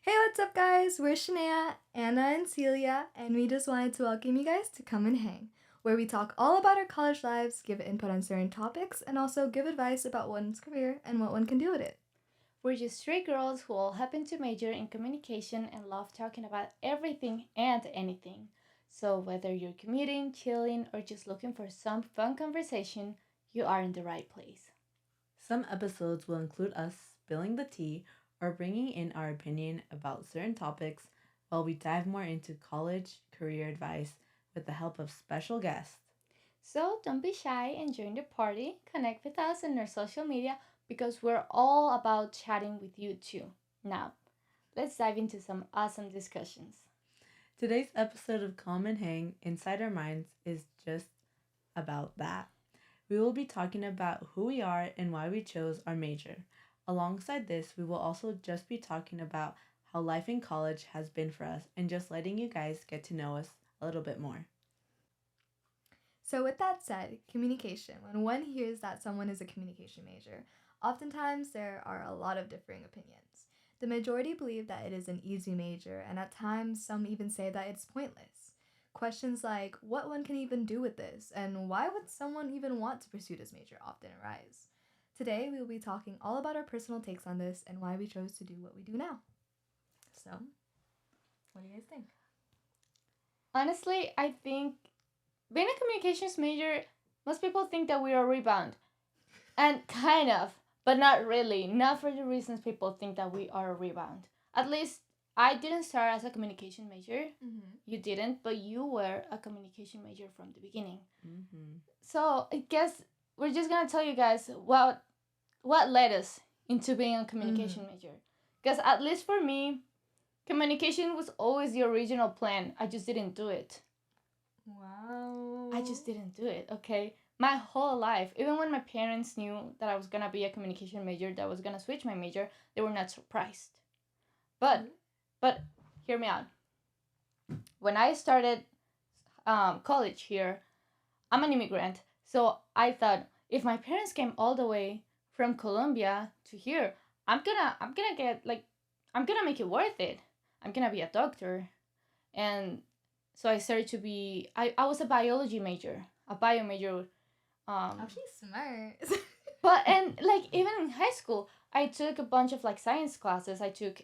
Hey, what's up, guys? We're Shania, Anna, and Celia, and we just wanted to welcome you guys to Come and Hang, where we talk all about our college lives, give input on certain topics, and also give advice about one's career and what one can do with it. We're just three girls who all happen to major in communication and love talking about everything and anything. So, whether you're commuting, chilling, or just looking for some fun conversation, you are in the right place. Some episodes will include us spilling the tea or bringing in our opinion about certain topics while we dive more into college career advice with the help of special guests. So, don't be shy and join the party. Connect with us on our social media because we're all about chatting with you too. Now, let's dive into some awesome discussions. Today's episode of Comm and Hang Inside Our Minds is just about that. We will be talking about who we are and why we chose our major. Alongside this, we will also just be talking about how life in college has been for us and just letting you guys get to know us a little bit more. So, with that said, communication. When one hears that someone is a communication major, oftentimes there are a lot of differing opinions. The majority believe that it is an easy major, and at times some even say that it's pointless. Questions like what one can even do with this, and why would someone even want to pursue this major often arise. Today, we will be talking all about our personal takes on this and why we chose to do what we do now. So, what do you guys think? Honestly, I think being a communications major, most people think that we are rebound. And kind of, but not really. Not for the reasons people think that we are a rebound. At least I didn't start as a communication major. Mm-hmm. You didn't, but you were a communication major from the beginning. Mm-hmm. So I guess we're just gonna tell you guys what led us into being a communication major. Because at least for me, communication was always the original plan. I just didn't do it. Wow. I just didn't do it, okay? My whole life, even when my parents knew that I was gonna be a communication major, that I was gonna switch my major, they were not surprised. But, but, hear me out. When I started college here, I'm an immigrant, so I thought if my parents came all the way from Colombia to here, I'm gonna get like, I'm gonna make it worth it. I'm gonna be a doctor, and so I started to be. I was a biology major, a bio major. Oh, she's smart. But and like even in high school, I took a bunch of like science classes. I took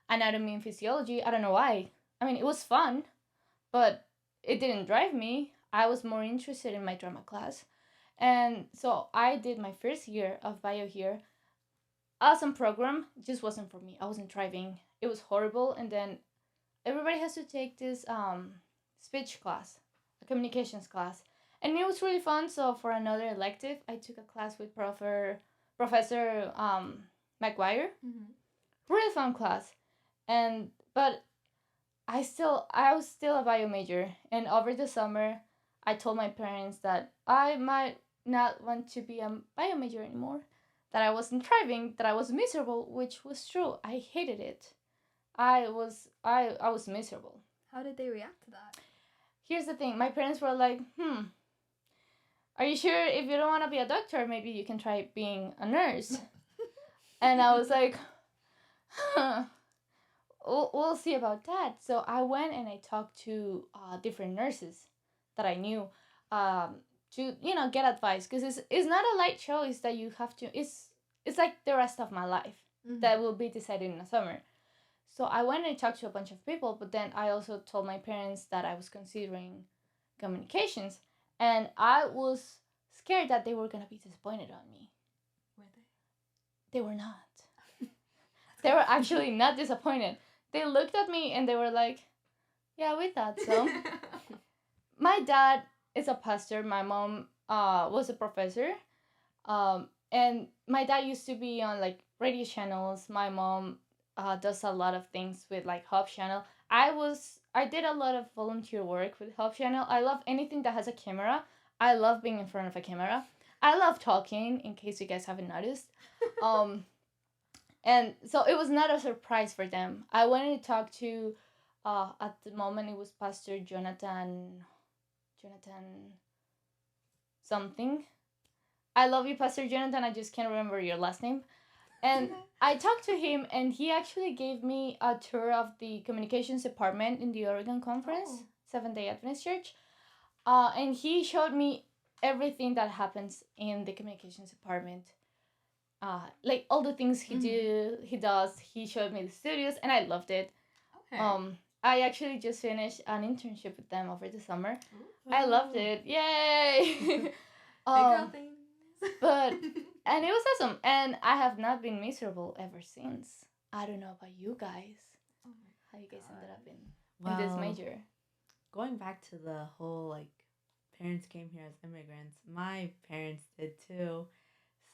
anatomy and physiology. I don't know why. I mean, it was fun, but it didn't drive me. I was more interested in my drama class, and so I did my first year of bio here. Awesome program, just wasn't for me. I wasn't thriving. It was horrible, and then everybody has to take this speech class, a communications class, and it was really fun. So for another elective, I took a class with Professor McGuire. Mm-hmm. Really fun class, and but I was still a bio major, and over the summer, I told my parents that I might not want to be a bio major anymore, that I wasn't thriving, that I was miserable, which was true. I hated it. I was miserable. How did they react to that? Here's the thing, my parents were like, are you sure if you don't want to be a doctor, maybe you can try being a nurse? And I was like, huh, we'll see about that. So I went and I talked to different nurses that I knew, um, to get advice, because it's not a light choice that you have to. It's like the rest of my life that will be decided in the summer. So I went and talked to a bunch of people, but then I also told my parents that I was considering communications, and I was scared that they were gonna be disappointed on me. Were they? They were not. They were actually not disappointed. They looked at me and they were like, "Yeah, we thought so." My dad is a pastor. My mom was a professor. And my dad used to be on like radio channels. My mom does a lot of things with like Hub Channel. I did a lot of volunteer work with Hub Channel. I love anything that has a camera. I love being in front of a camera. I love talking. In case you guys haven't noticed, um, and so it was not a surprise for them. I wanted to talk to, at the moment it was Pastor Jonathan something. I love you, Pastor Jonathan. I just can't remember your last name. And I talked to him, and he actually gave me a tour of the communications department in the Oregon Conference, Oh. Seventh-day Adventist Church. And he showed me everything that happens in the communications department. Like all the things he does. He showed me the studios, and I loved it. Okay. I actually just finished an internship with them over the summer. Ooh. I loved it. Yay! Big girl things. but and it was awesome, and I have not been miserable ever since. I don't know about you guys. Oh How you guys ended up in Well, this major? going back to the whole like parents came here as immigrants, my parents did too.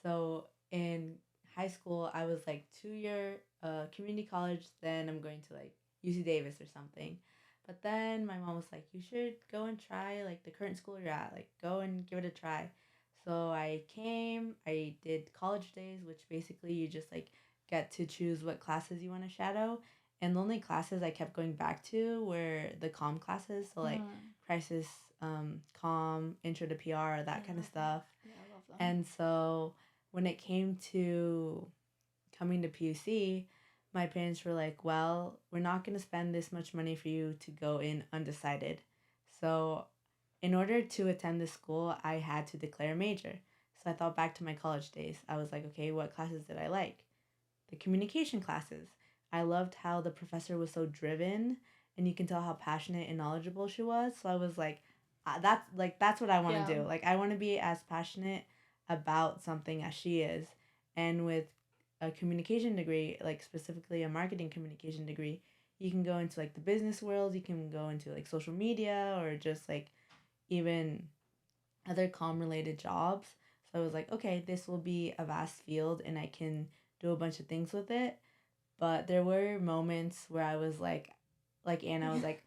So in high school, I was like 2 year community college. Then I'm going to like UC Davis or something. But then my mom was like, "You should go and try like the current school you're at. Like go and give it a try." So I came. I did college days, which basically you just like get to choose what classes you want to shadow. And the only classes I kept going back to were the comm classes. So like crisis, comm, intro to PR, that kind of stuff. Yeah, I love them. And so when it came to coming to PUC, my parents were like, well, we're not going to spend this much money for you to go in undecided. So in order to attend this school, I had to declare a major. So I thought back to my college days. I was like, okay, what classes did I like? The communication classes. I loved how the professor was so driven, and you can tell how passionate and knowledgeable she was. So I was like, that's what I want to do. Like I want to be as passionate about something as she is. And with a communication degree, like specifically a marketing communication degree, you can go into like the business world, you can go into like social media or just like even other comm related jobs. So I was like, okay, this will be a vast field and I can do a bunch of things with it. But there were moments where I was like Anna was like,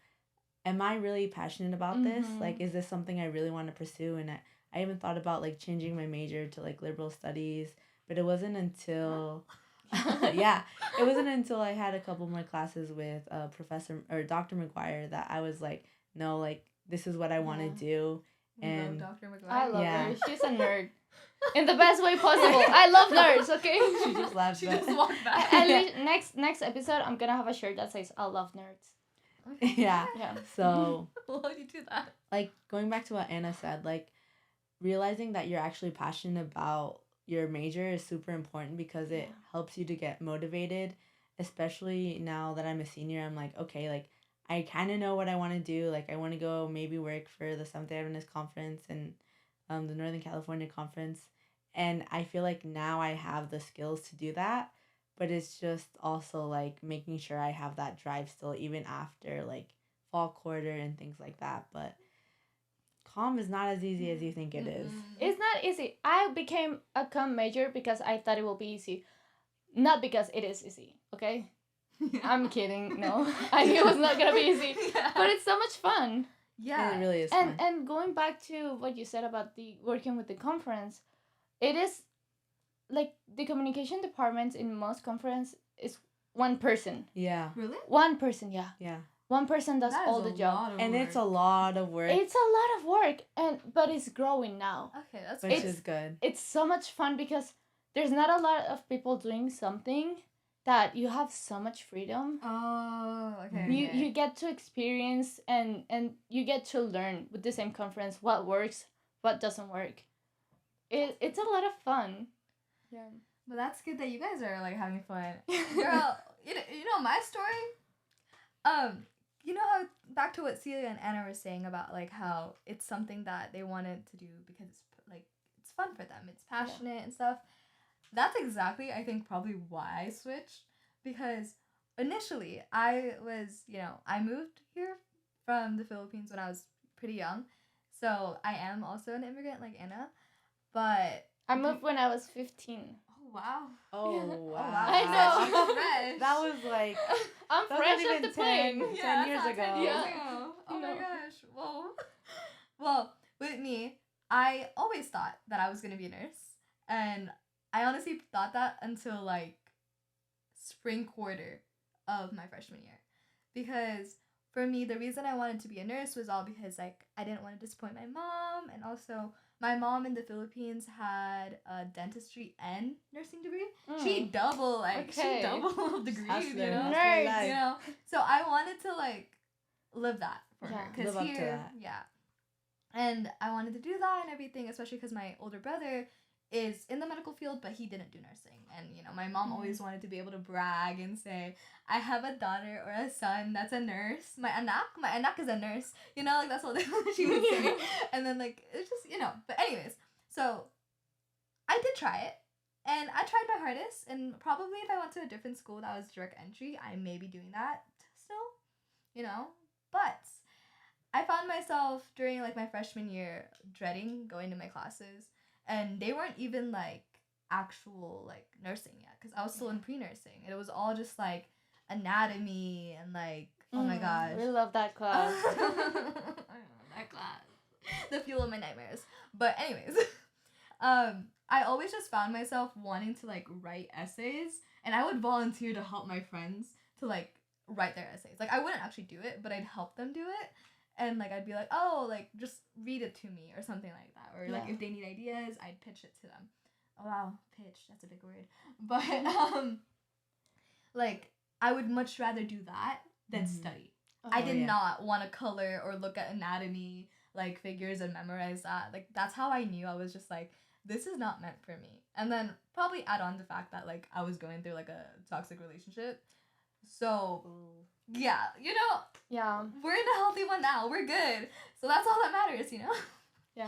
am I really passionate about this? Like, is this something I really want to pursue? And I even thought about like changing my major to like liberal studies, but it wasn't until it wasn't until I had a couple more classes with Professor or Dr. McGuire that I was like, no, like this is what I want to do. We And love Dr. McGuire. I love Yeah. her. She's a nerd. In the best way possible. I love nerds, okay? she just laughs. She just walked back. At least next episode, I'm gonna have a shirt that says "I love nerds." Okay. Yeah. Yeah. So Well, you do that. like going back to what Anna said, like realizing that you're actually passionate about your major is super important because it helps you to get motivated, especially now that I'm a senior. I'm like, okay, like I kind of know what I want to do. Like I want to go maybe work for the Seventh-day Adventist Conference and the Northern California Conference. And I feel like now I have the skills to do that, but it's just also like making sure I have that drive still even after like fall quarter and things like that. But comm is not as easy as you think it is. It's not easy. I became a comm major because I thought it would be easy, not because it is easy. Okay, I'm kidding. No, I knew it was not gonna be easy, but it's so much fun. Yeah. It really is fun. And going back to what you said about the working with the conference, it is like the communication departments in most conference is one person. Yeah. Really? One person, yeah. Yeah. One person does That all is the a job. lot of And work. it's a lot of work. It's a lot of work, but it's growing now. Okay, that's which good. is good. It's so much fun because there's not a lot of people doing something that you have so much freedom. Oh, okay. You get to experience and you get to learn with the same conference what works, what doesn't work. It's a lot of fun. Yeah. But that's good that you guys are like having fun. Girl, you know my story? You know how back to what Celia and Anna were saying about like how it's something that they wanted to do because it's like it's fun for them. It's passionate and stuff. That's exactly I think probably why I switched because initially I was, I moved here from the Philippines when I was pretty young. So I am also an immigrant like Anna, but I moved when I was 15. oh wow. Oh, Yeah. wow. I know. She's fresh. That was like I'm That fresh wasn't off the even plane. 10 Yeah, years that's not ago. 10 years Yeah. ago. Oh my No. gosh. Whoa. Well, with me, I always thought that I was gonna be a nurse, and I honestly thought that until like spring quarter of my freshman year, because for me, the reason I wanted to be a nurse was all because like I didn't want to disappoint my mom, and also my mom in the Philippines had a dentistry and nursing degree. She double degrees, Hustler, you know. Nerds. life. You know, so I wanted to like live that for her, Yeah. because Live up to here, that. yeah, and I wanted to do that and everything, especially because my older brother is in the medical field, but he didn't do nursing. And you know, my mom always wanted to be able to brag and say, I have a daughter or a son that's a nurse. My anak is a nurse. You know, like that's what she would say. And then like it's just, you know. But anyways, so I did try it. And I tried my hardest, and probably if I went to a different school that was direct entry, I may be doing that still, you know. But I found myself during like my freshman year dreading going to my classes, and they weren't even like actual like nursing yet, because I was still in pre-nursing. It was all just like anatomy and like, oh my gosh. We love that class. I love that class. The fuel of my nightmares. But anyways, I always just found myself wanting to like write essays, and I would volunteer to help my friends to like write their essays. Like I wouldn't actually do it, but I'd help them do it. And like I'd be like, oh, like just read it to me or something like that. Or like Yeah. if they need ideas, I'd pitch it to them. Oh wow, pitch, that's a big word. But like I would much rather do that than study. I did not want to color or look at anatomy, like figures, and memorize that. Like that's how I knew I was just like, this is not meant for me. And then probably add on the fact that like I was going through like a toxic relationship. So yeah, you know, Yeah. we're in a healthy one now. We're good. So that's all that matters, you know? Yeah.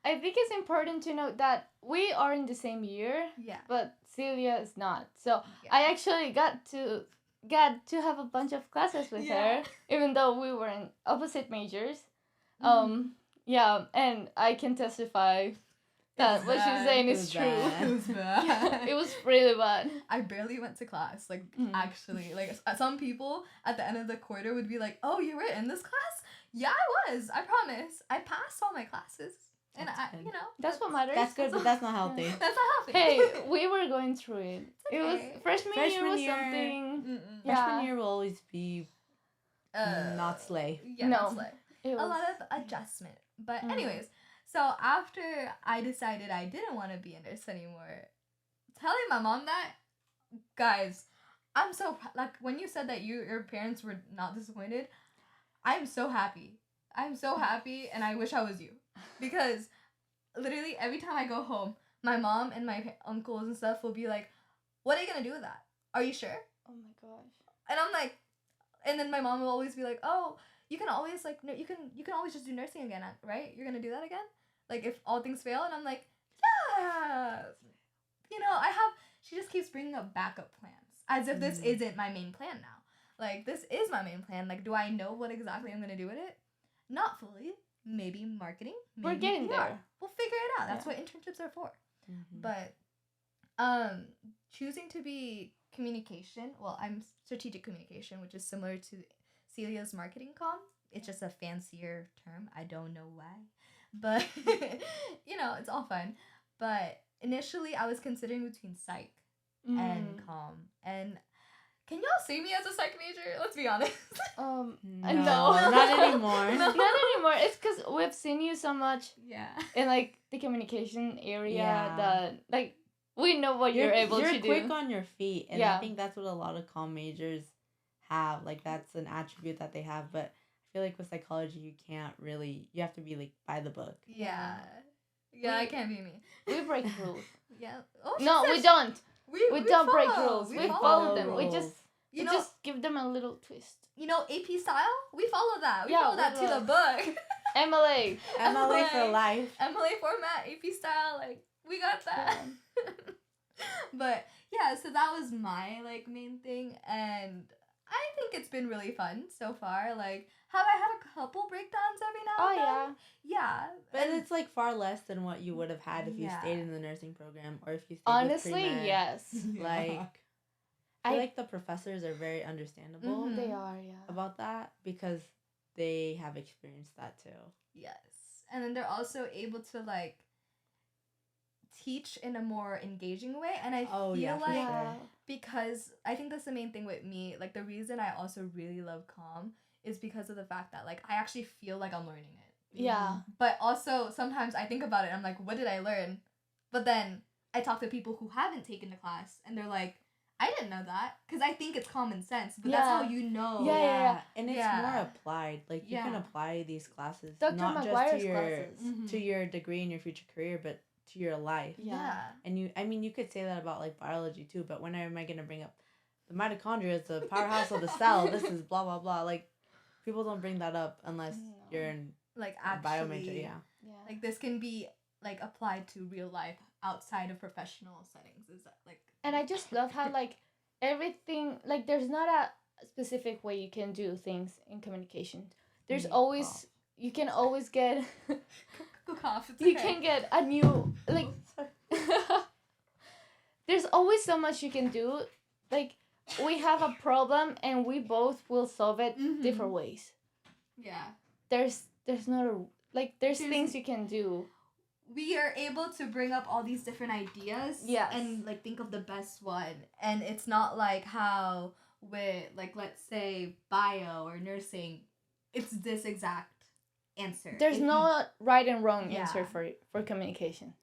I think it's important to note that we are in the same year, Yeah. but Celia is not. So Yeah. I actually got to have a bunch of classes with her, even though we were in opposite majors. Yeah, and I can testify that what she's saying It is was true. bad. It was bad. Yeah, it was really bad. I barely went to class. Like, actually. Like, some people at the end of the quarter would be like, oh, you were in this class? Yeah, I was. I promise. I passed all my classes. And That's good. you know. That's what matters. That's good, but that's not healthy. That's not healthy. Hey, we were going through it. It was okay. freshman year Freshman was year- something. Mm-mm. Yeah. Freshman year will always be not slay. Yeah, No. not slay. It A was, lot of adjustment. But anyways, so after I decided I didn't want to be a nurse anymore, telling my mom that, guys, I'm so like when you said that your parents were not disappointed, I'm so happy. I'm so happy, and I wish I was you, because literally every time I go home, my mom and my uncles and stuff will be like, "What are you gonna do with that? Are you sure?" oh my gosh. And I'm like, and then my mom will always be like, "Oh, you can always like no, you can always just do nursing again, right? You're gonna do that again, like if all things fail." And I'm like, "Yeah, you know, I have." She just keeps bringing up backup plans as if this isn't my main plan now. Like this is my main plan. Like, do I know what exactly I'm gonna do with it? Not fully. Maybe marketing. Maybe We're getting PR. there. We'll figure it out. That's Yeah. what internships are for. But choosing to be communication, well, I'm strategic communication, which is similar to Celia's marketing comm. It's just a fancier term. I don't know why. But you know, it's all fun. But initially I was considering between psych and comm. And can y'all see me as a psych major? Let's be honest. No, No. not anymore. Not anymore. It's because we've seen you so much Yeah. in like the communication area Yeah. that like we know what you're able to do. You're quick on your feet, and Yeah. I think that's what a lot of comm majors have. Like that's an attribute that they have, but I feel like with psychology you can't really. You have to be like by the book. Yeah. Yeah, I can't be me. We break rules. Yeah. Oh, she No, said we don't. We don't break follow. rules. We follow. follow them. We rules. just You we know, just give them a little twist. you know AP style? We follow that. We Yeah, follow we that to the love- book. MLA. MLA for MLA. life. MLA format, AP style, like we got that. But yeah, so that was my like main thing, and I think it's been really fun so far. Like, have I had a couple breakdowns every now Oh and then? yeah. Yeah. But it's like far less than what you would have had if you Yeah. stayed in the nursing program or if you stayed Honestly, with pre-med. yes. Like I feel like the professors are very understandable Mhm. They are, yeah. about that because they have experienced that too. Yes. And then they're also able to like teach in a more engaging way, and I Oh, feel yeah, for like sure. because I think that's the main thing with me. Like, the reason I also really love Comm is because of the fact that, like, I actually feel like I'm learning it. Yeah. But also, sometimes I think about it, I'm like, what did I learn? But then I talk to people who haven't taken the class, and they're like, I didn't know that. Because I think it's common sense, but that's how Yeah. you know. Yeah. And it's Yeah. more applied. Like you can Yeah. apply these classes Dr. not just McGuire's to your classes. to your degree and your future career, but to your life. Yeah. And you could say that about like biology too, but when am I gonna bring up the mitochondria is the powerhouse of the cell? This is blah blah blah. Like people don't bring that up unless No. you're in Like, a actually. bio major. Yeah. Yeah. Like, this can be, like, applied to real life outside of professional settings. Is that, like... And I just love how, like, everything, like, there's not a specific way you can do things in communication. There's always, you can always get, Go cough. It's you okay. can get a new, like, there's always so much you can do. Like, we have a problem and we both will solve it different ways. Yeah. There's not a, like, there's There's- things you can do. We are able to bring up all these different ideas. Yes. And, like, think of the best one. And it's not like how with, like, let's say bio or nursing, it's this exact answer. There's If no right and wrong Yeah. answer for communication.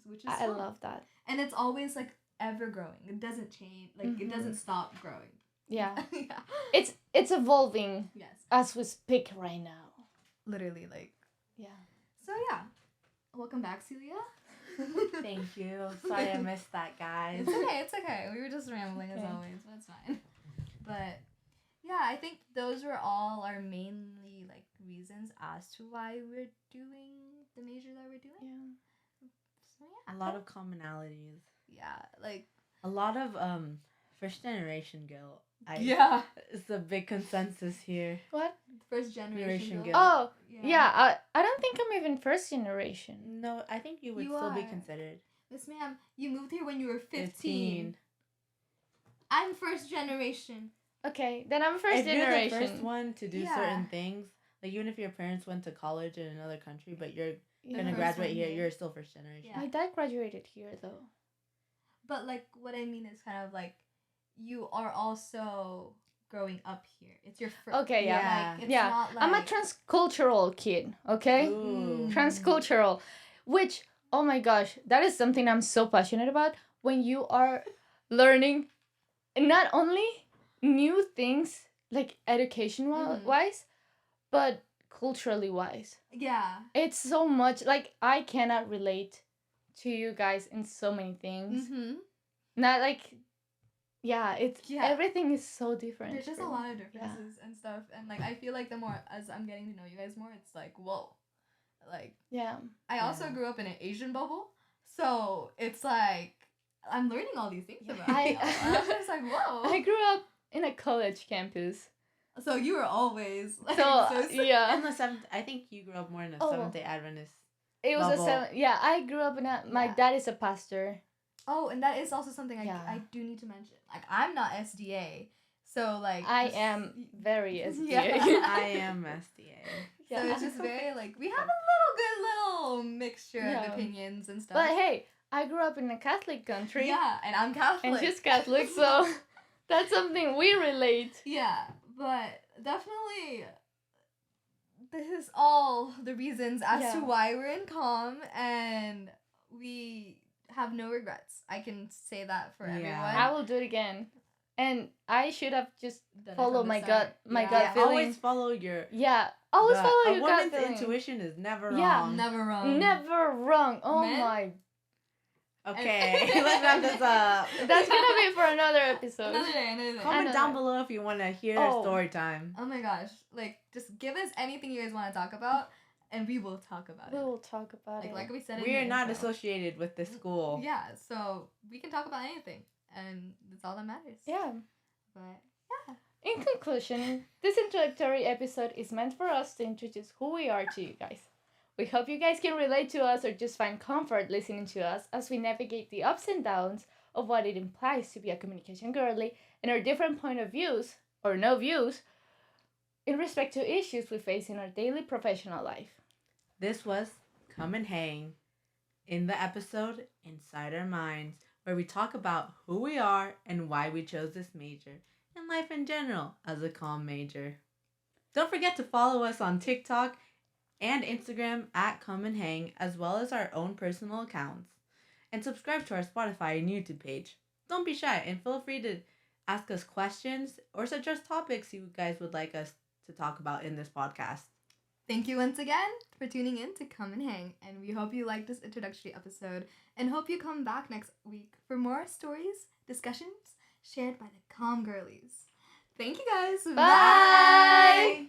which is I fun. love that. And it's always, like, ever growing. It doesn't change. Like, it Mhm. doesn't stop growing. Yeah. Yeah. It's evolving Yes. as we speak right now. Literally, like... Yeah. So, yeah. Welcome back, Celia. Thank you. Sorry I missed that, guys. It's okay. We were just rambling as Okay. always, but it's fine. But yeah, I think those were all our mainly like reasons as to why we're doing the major that we're doing. Yeah. So yeah. A lot of commonalities. Yeah, like A lot of first generation guilt. yeah. It's a big consensus here. What? First generation Generation girl. guilt. Oh, yeah. I don't think I'm even first generation. No, I think you would You still be are. considered. Miss Ma'am, you moved here when you were 15. I'm first generation. Okay, then I'm first If generation. you're the first one to do Yeah. certain things, like even if your parents went to college in another country, but you're Yeah. gonna first graduate one here, here. you're still first generation. Yeah. My dad graduated here though. But like what I mean is kind of like you are also growing up here. It's your first. Okay, yeah. Like, it's Yeah. not like I'm a transcultural kid, okay? Ooh. Transcultural, which, oh my gosh, that is something I'm so passionate about. When you are learning not only new things, like education wise, but culturally wise. Yeah. It's so much, like, I cannot relate to you guys in so many things. Mm-hmm. Not like, yeah, it's, Yeah. everything is so different. There's just a for me. lot of differences and stuff, and like I feel like the more as I'm getting to know you guys more, it's like whoa, like Yeah. I also Yeah. grew up in an Asian bubble, so it's like I'm learning all these things Yeah. about you. And I'm just like whoa. I grew up in a college campus. So you were always like So, so yeah. In the seventh, I think you grew up more in a Oh. Seventh-day Adventist. It was Bubble. a seven. Yeah, I grew up in a. My Yeah. dad is a pastor. Oh, and that is also something Yeah. I do need to mention. Like I'm not SDA, so like I just- am very SDA. Yeah. I am SDA. So Yeah. it's just very like we have a little good little mixture Yeah. of opinions and stuff. But hey, I grew up in a Catholic country. yeah, and I'm Catholic. And she's Catholic, so that's something we relate. Yeah, but definitely this is all the reasons as to Yeah. why we're in Comm, and we have no regrets. I can say that for Yeah. everyone. I will do it again. And I should have just Done it follow from the my start. gut, my Yeah. gut Yeah, feeling. always follow your. Yeah, always gut. follow A your gut woman's feeling. intuition is never Yeah. wrong. Never wrong. Never wrong. Oh Men? my. Okay, let's wrap this up. That's gonna be for another episode. Another day. Comment Another. down below if you want to hear Oh. story time. Oh my gosh! Like, just give us anything you guys want to talk about, and we will talk about We it. will talk about it. Like we said. We in are the not intro. associated with this school. Yeah, so we can talk about anything, and that's all that matters. Yeah. But In conclusion, this introductory episode is meant for us to introduce who we are to you guys. We hope you guys can relate to us or just find comfort listening to us as we navigate the ups and downs of what it implies to be a communication girly and our different point of views, or no views, in respect to issues we face in our daily professional life. This was Come and Hang. In the episode Inside Our Minds, where we talk about who we are and why we chose this major, and life in general as a comm major. Don't forget to follow us on TikTok and Instagram at Come and Hang, as well as our own personal accounts. And subscribe to our Spotify and YouTube page. Don't be shy and feel free to ask us questions or suggest topics you guys would like us to talk about in this podcast. Thank you once again for tuning in to Come and Hang, and we hope you liked this introductory episode and hope you come back next week for more stories, discussions shared by the Comm Girlies. Thank you guys. Bye.